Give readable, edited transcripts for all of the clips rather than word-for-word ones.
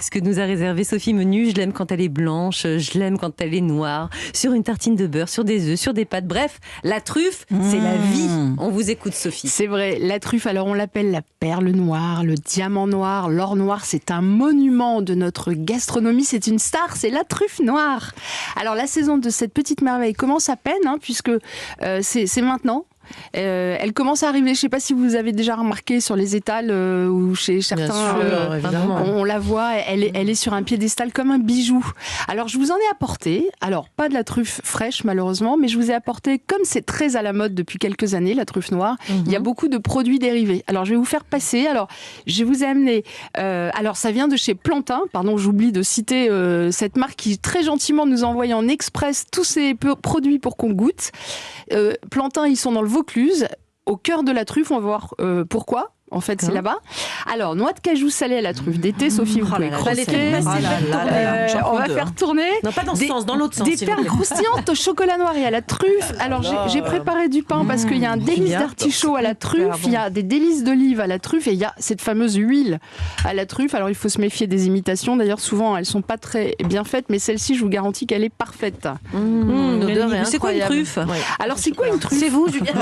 Ce que nous a réservé Sophie Menu, je l'aime quand elle est blanche, je l'aime quand elle est noire, sur une tartine de beurre, sur des œufs, sur des pâtes. Bref, la truffe, c'est la vie. On vous écoute, Sophie. C'est vrai, la truffe, alors on l'appelle la perle noire, le diamant noir, l'or noir. C'est un monument de notre gastronomie. C'est une star, c'est la truffe noire. Alors la saison de cette petite merveille commence à peine, puisque c'est maintenant. Elle commence à arriver. Je ne sais pas si vous avez déjà remarqué sur les étals ou chez certains. On la voit, elle est sur un piédestal comme un bijou. Alors je vous en ai apporté. Alors pas de la truffe fraîche malheureusement, mais je vous ai apporté, comme c'est très à la mode depuis quelques années, la truffe noire. Il y a beaucoup de produits dérivés. Alors je vais vous faire passer. Alors je vous ai amené. Alors ça vient de chez Plantin. Pardon, j'oublie de citer cette marque qui très gentiment nous a envoyé en express tous ces produits pour qu'on goûte. Plantin, ils sont dans le Vaucluse, au cœur de la truffe. On va voir pourquoi. En fait, c'est là-bas. Alors, noix de cajou salée à la truffe d'été. Sophie, vous pouvez croquer. On va faire tourner. Non, pas dans ce sens, dans l'autre sens. Des perles croustillantes au chocolat noir et à la truffe. Alors, j'ai préparé du pain parce qu'il y a un délice d'artichaut à la truffe, il y a des délices d'olive à la truffe et il y a cette fameuse huile à la truffe. Alors, il faut se méfier des imitations. D'ailleurs, souvent, elles ne sont pas très bien faites, mais celle-ci, je vous garantis qu'elle est parfaite. C'est quoi une truffe ? Alors, c'est quoi une truffe ? C'est vous, Julia.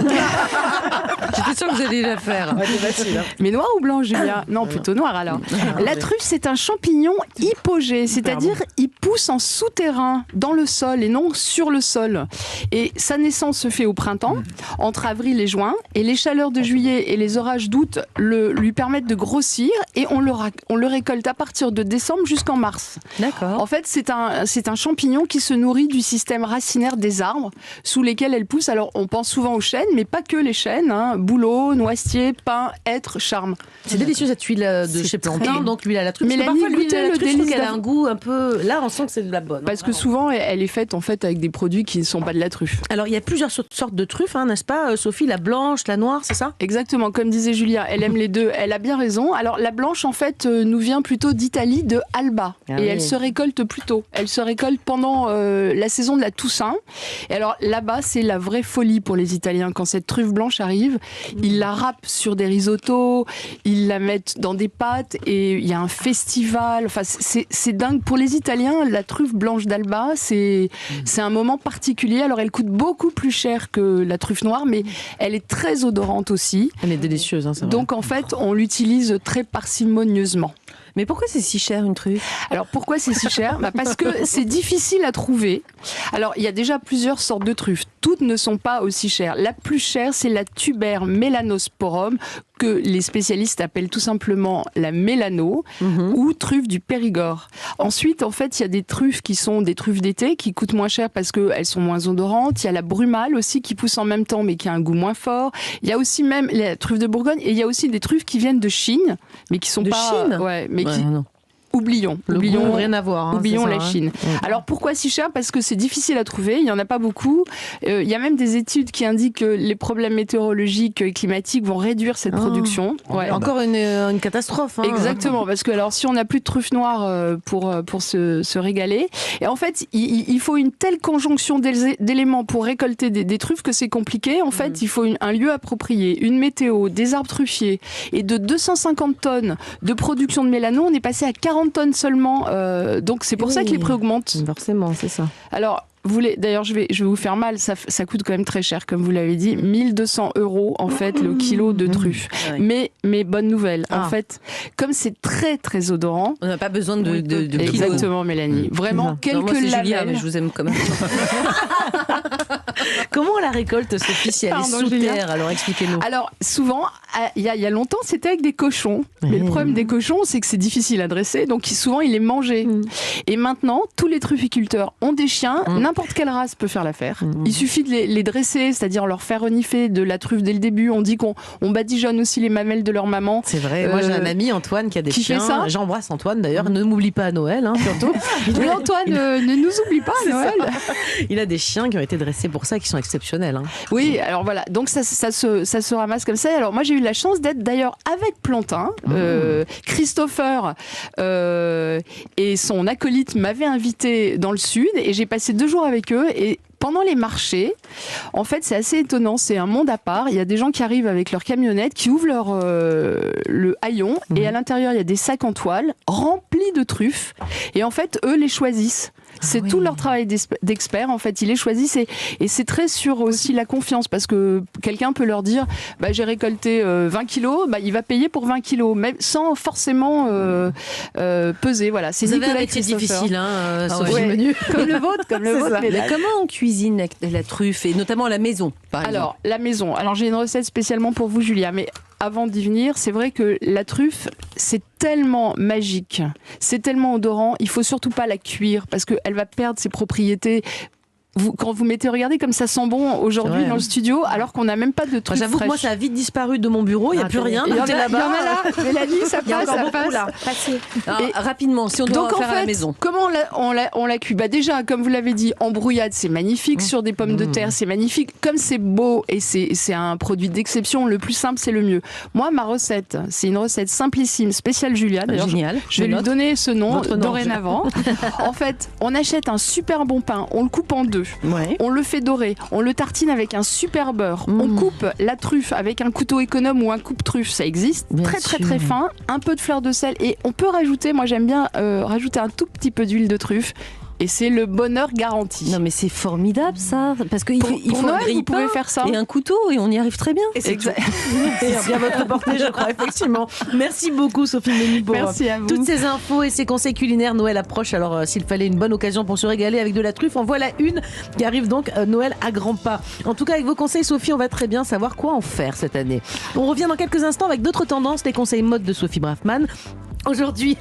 J'étais sûre que vous alliez la faire. Mais noir ou blanc, Julia ? Non, plutôt noir alors. La truffe, c'est un champignon hypogée, c'est-à-dire il pousse en souterrain, dans le sol et non sur le sol. Et sa naissance se fait au printemps, entre avril et juin, et les chaleurs de juillet et les orages d'août lui permettent de grossir, et on le récolte à partir de décembre jusqu'en mars. D'accord. En fait, c'est un champignon qui se nourrit du système racinaire des arbres sous lesquels elle pousse. Alors, on pense souvent aux chênes, mais pas que les chênes, bouleaux, noisetiers, pins, hêtres, charme. C'est délicieux cette huile de chez Plantin, donc l'huile à la truffe. Mélanie, Parfois l'huile à la truffe, je trouve qu'elle a un goût un peu... Là, on sent que c'est de la bonne. Parce que souvent, elle est faite en fait avec des produits qui ne sont pas de la truffe. Alors, il y a plusieurs sortes de truffes, n'est-ce pas, Sophie ? La blanche, la noire, c'est ça ? Exactement, comme disait Julia, elle aime les deux, elle a bien raison. Alors, la blanche, en fait, nous vient plutôt d'Italie, de Alba. Elle se récolte plus tôt. Elle se récolte pendant la saison de la Toussaint. Et alors, là-bas, c'est la vraie folie pour les Italiens. Quand cette truffe blanche arrive, ils la râpent sur des risottos, ils la mettent dans des pâtes et il y a un festival. Enfin, c'est dingue. Pour les Italiens, la truffe blanche d'Alba, c'est un moment particulier. Alors, elle coûte beaucoup plus cher que la truffe noire, mais elle est très odorante aussi. Elle est délicieuse, c'est vrai. Donc, en fait, on l'utilise très parcimonieusement. Mais pourquoi c'est si cher une truffe ? Alors pourquoi c'est si cher ? Parce que c'est difficile à trouver. Alors il y a déjà plusieurs sortes de truffes. Toutes ne sont pas aussi chères. La plus chère, c'est la Tuber melanosporum, que les spécialistes appellent tout simplement la mélano, ou truffe du Périgord. Ensuite, en fait, il y a des truffes qui sont des truffes d'été, qui coûtent moins cher parce qu'elles sont moins odorantes. Il y a la brumale aussi qui pousse en même temps, mais qui a un goût moins fort. Il y a aussi même la truffe de Bourgogne, et il y a aussi des truffes qui viennent de Chine, mais qui sont de pas... Chine ? Ouais, mais ouais, qui... Non. Oublions, rien à voir. Oublions ça, la Chine. Alors pourquoi si cher ? Parce que c'est difficile à trouver, il n'y en a pas beaucoup. Il y a même des études qui indiquent que les problèmes météorologiques et climatiques vont réduire cette production. Ouais. Encore une catastrophe. Exactement, parce que alors si on n'a plus de truffes noires pour se régaler, et en fait il faut une telle conjonction d'éléments pour récolter des truffes que c'est compliqué. En fait, il faut un lieu approprié, une météo, des arbres truffiers, et de 250 tonnes de production de mélano, on est passé à 40 tonnes seulement, donc c'est pour ça que les prix augmentent. Forcément, c'est ça. Alors, d'ailleurs, je vais vous faire mal, ça coûte quand même très cher, comme vous l'avez dit, 1 200 € en fait le kilo de truffes. Mais bonne nouvelle, en fait, comme c'est très très odorant. On n'a pas besoin de Exactement, Mélanie. Vraiment, quelques labels. Julia, mais je vous aime quand même. Comment on la récolte, Sophie, si elle est sous terre ? Alors expliquez-nous. Alors souvent, il y a longtemps, c'était avec des cochons. Mais le problème des cochons, c'est que c'est difficile à dresser, donc souvent ils les mangeaient. Et maintenant, tous les trufficulteurs ont des chiens. N'importe quelle race peut faire l'affaire. Il suffit de les dresser, c'est-à-dire leur faire renifler de la truffe dès le début. On dit qu'on badigeonne aussi les mamelles de leur maman. C'est vrai. Moi, j'ai un ami, Antoine, qui a des chiens. Fait ça. J'embrasse Antoine, d'ailleurs. Ne m'oublie pas à Noël, surtout. Oui, Antoine, ne nous oublie pas à Noël. Il a des chiens qui ont été dressés pour ça, qui sont exceptionnels. Oui, alors voilà. Donc ça se ramasse comme ça. Alors moi, j'ai eu la chance d'être d'ailleurs avec Plantin. Christopher et son acolyte m'avaient invité dans le sud, et j'ai passé 2 jours avec eux, et pendant les marchés, en fait, c'est assez étonnant. C'est un monde à part. Il y a des gens qui arrivent avec leur camionnette, qui ouvrent le haillon, et à l'intérieur, il y a des sacs en toile remplis de truffes. Et en fait, eux les choisissent. C'est tout leur travail d'expert. En fait, ils les choisissent et c'est très sur aussi la confiance parce que quelqu'un peut leur dire j'ai récolté 20 kilos, il va payer pour 20 kilos, mais sans forcément peser. Voilà, c'est Nicolas Christopher. Difficile, Sophie Menu. Comme le vôtre, Mais comment on cuisine la truffe et notamment à la maison, par exemple ? Alors, la maison. Alors, j'ai une recette spécialement pour vous, Julia, mais avant d'y venir, c'est vrai que la truffe, c'est tellement magique, c'est tellement odorant, il faut surtout pas la cuire parce qu'elle va perdre ses propriétés. Quand vous mettez, regardez comme ça sent bon aujourd'hui dans le studio, alors qu'on n'a même pas de truffes J'avoue fraîches. que moi, ça a vite disparu de mon bureau, il n'y a plus rien. Il y en a là-bas. là, Mélanie, ça passe, ça passe. Là. Alors, rapidement, si on doit faire à la maison. Comment on la cuit ? Déjà, comme vous l'avez dit, en brouillade, c'est magnifique. Sur des pommes de terre, c'est magnifique. Comme c'est beau et c'est un produit d'exception, le plus simple, c'est le mieux. Moi, ma recette, c'est une recette simplissime, spéciale Julia. D'ailleurs, génial. Je vais lui donner ce nom dorénavant. En fait, on achète un super bon pain, on le coupe en deux. Ouais. On le fait dorer, on le tartine avec un super beurre. On coupe la truffe avec un couteau économe ou un coupe-truffe, ça existe. Bien très sûr. fin, un peu de fleur de sel et on peut rajouter, moi j'aime bien rajouter un tout petit peu d'huile de truffe. Et c'est le bonheur garanti. Non mais c'est formidable ça, parce qu'il faut pour un Noël, vous grille-pain pouvez faire ça. et un couteau et on y arrive très bien. Et c'est C'est bien votre portée, je crois, effectivement. Merci beaucoup, Sophie Menu, pour Merci à vous. toutes ces infos et ces conseils culinaires. Noël approche, alors s'il fallait une bonne occasion pour se régaler avec de la truffe, en voilà une qui arrive donc Noël à grands pas. En tout cas, avec vos conseils, Sophie, on va très bien savoir quoi en faire cette année. On revient dans quelques instants avec d'autres tendances, les conseils mode de Sophie Braffman. Aujourd'hui,